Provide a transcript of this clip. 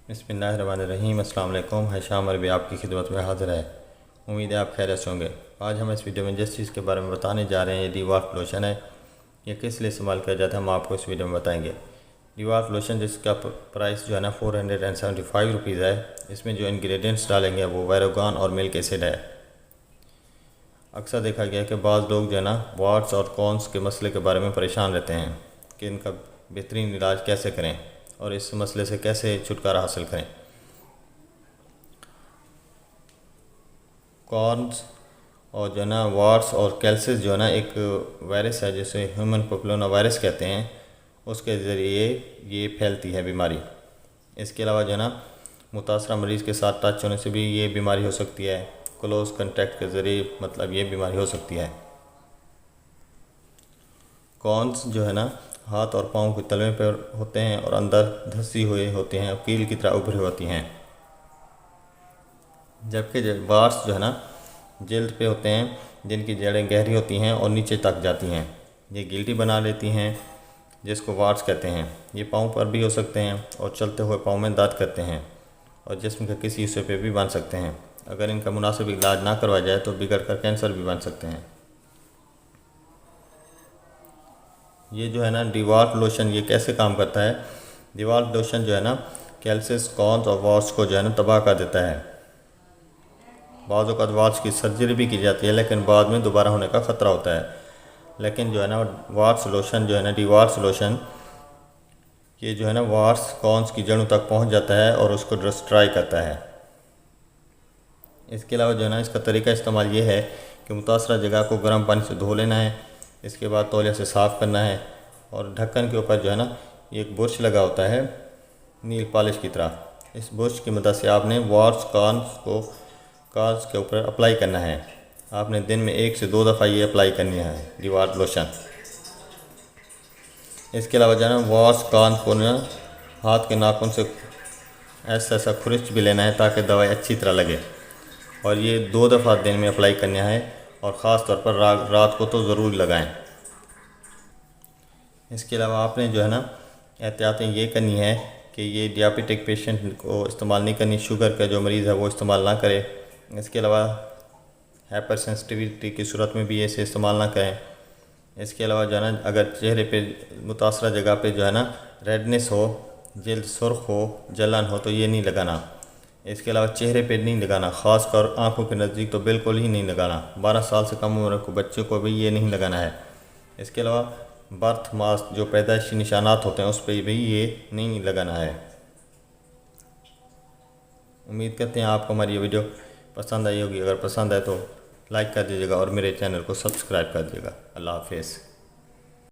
बिस्मिल्लाहिर्रहमानिर्रहीम। अस्सलाम वालेकुम। हैशाम अरबी आपकी खिदमत में हाज़िर है। उम्मीद है आप खैरियत से होंगे। आज हम इस वीडियो में जिस चीज़ के बारे में बताने जा रहे हैं ये डीवार्फ लोशन है। ये किस लिए इस्तेमाल किया जाता है हम आपको इस वीडियो में बताएंगे। डीवार्फ लोशन जिसका प्राइस जो है ना 475 रुपीज़ है। इसमें जो इंग्रेडिएंट्स डालेंगे वो वैरोगान और मिल्क एसिड है। अक्सर देखा गया है कि बाज़ लोग जो है ना वार्ड्स और कॉन्स के मसले के बारे में परेशान रहते हैं कि इनका बेहतरीन इलाज कैसे करें और इस मसले से कैसे छुटकारा हासिल करें। कॉर्न्स और जो है ना वार्ड्स और कैल्सिस जो है ना एक वायरस है जिसे ह्यूमन पैपिलोमा वायरस कहते हैं, उसके ज़रिए ये फैलती है बीमारी। इसके अलावा जो है ना मुतासरा मरीज़ के साथ टच होने से भी ये बीमारी हो सकती है। क्लोज़ कंटेक्ट के ज़रिए मतलब ये बीमारी हो सकती है। कॉर्न्स जो है ना हाथ और पाँव के तलवे पर होते हैं और अंदर धंसी हुए होते हैं और कील की तरह उभरी होती हैं, जबकि वार्ड्स जो है ना जल्द पे होते हैं जिनकी जड़ें गहरी होती हैं और नीचे तक जाती हैं। ये गिल्टी बना लेती हैं जिसको वार्ड्स कहते हैं। ये पाँव पर भी हो सकते हैं और चलते हुए पाँव में दर्द करते हैं और जिस्म के किसी हिस्से पे भी बन सकते हैं। अगर इनका मुनासिब इलाज ना करवाया जाए तो बिगड़ कर कैंसर भी बन सकते हैं। ये जो है ना डीवार्फ लोशन ये कैसे काम करता है। डीवार्फ लोशन जो है ना कैल्सिस, कॉर्न्स और वार्ड्स को जो है ना तबाह कर देता है। बाज़ औक़ात वार्ड्स की सर्जरी भी की जाती है लेकिन बाद में दोबारा होने का ख़तरा होता है। लेकिन जो है ना वार्ड्स लोशन जो है ना डीवार्फ लोशन ये जो है ना वार्ड्स कॉर्न्स की जड़ों तक पहुंच जाता है और उसको डिस्ट्रॉय करता है। इसके अलावा जो है ना इसका तरीका इस्तेमाल ये है कि मुतासरा जगह को गर्म पानी से धो लेना है। इसके बाद तौलिया से साफ़ करना है और ढक्कन के ऊपर जो है ना एक बुरश लगा होता है नील पॉलिश की तरह। इस बुरश की मदद से आपने वार्ड्स कॉर्न्स के ऊपर अप्लाई करना है। आपने दिन में 1 से 2 दफ़ा ये अप्लाई करनी है डीवार्फ लोशन। इसके अलावा जो है ना वार्ड्स कॉर्न्स को ना हाथ के नाखून से ऐसा खुरिच भी लेना है ताकि दवाई अच्छी तरह लगे और ये 2 दफ़ा दिन में अप्लाई करना है और ख़ास तौर पर रात को तो ज़रूर लगाएं। इसके अलावा आपने जो है ना एहतियातें ये करनी है कि ये डायबिटिक पेशेंट को इस्तेमाल नहीं करनी। शुगर का जो मरीज़ है वो इस्तेमाल ना करे। इसके अलावा हाइपर सेंसिटिविटी की सूरत में भी इसे इस्तेमाल ना करें। इसके अलावा जो है ना अगर चेहरे पे मुतासरा जगह पे जो है ना रेडनेस हो, जल्द सुर्ख हो, जलन हो तो ये नहीं लगाना। इसके अलावा चेहरे पे नहीं लगाना, ख़ासकर आँखों के नज़दीक तो बिल्कुल ही नहीं लगाना। 12 साल से कम उम्र को बच्चों को भी ये नहीं लगाना है। इसके अलावा बर्थ मार्क्स जो पैदाइशी निशानात होते हैं उस पर भी ये नहीं लगाना है। उम्मीद करते हैं आपको हमारी ये वीडियो पसंद आई होगी। अगर पसंद आए तो लाइक कर दीजिएगा और मेरे चैनल को सब्सक्राइब कर दीजिएगा। अल्लाह हाफिज़।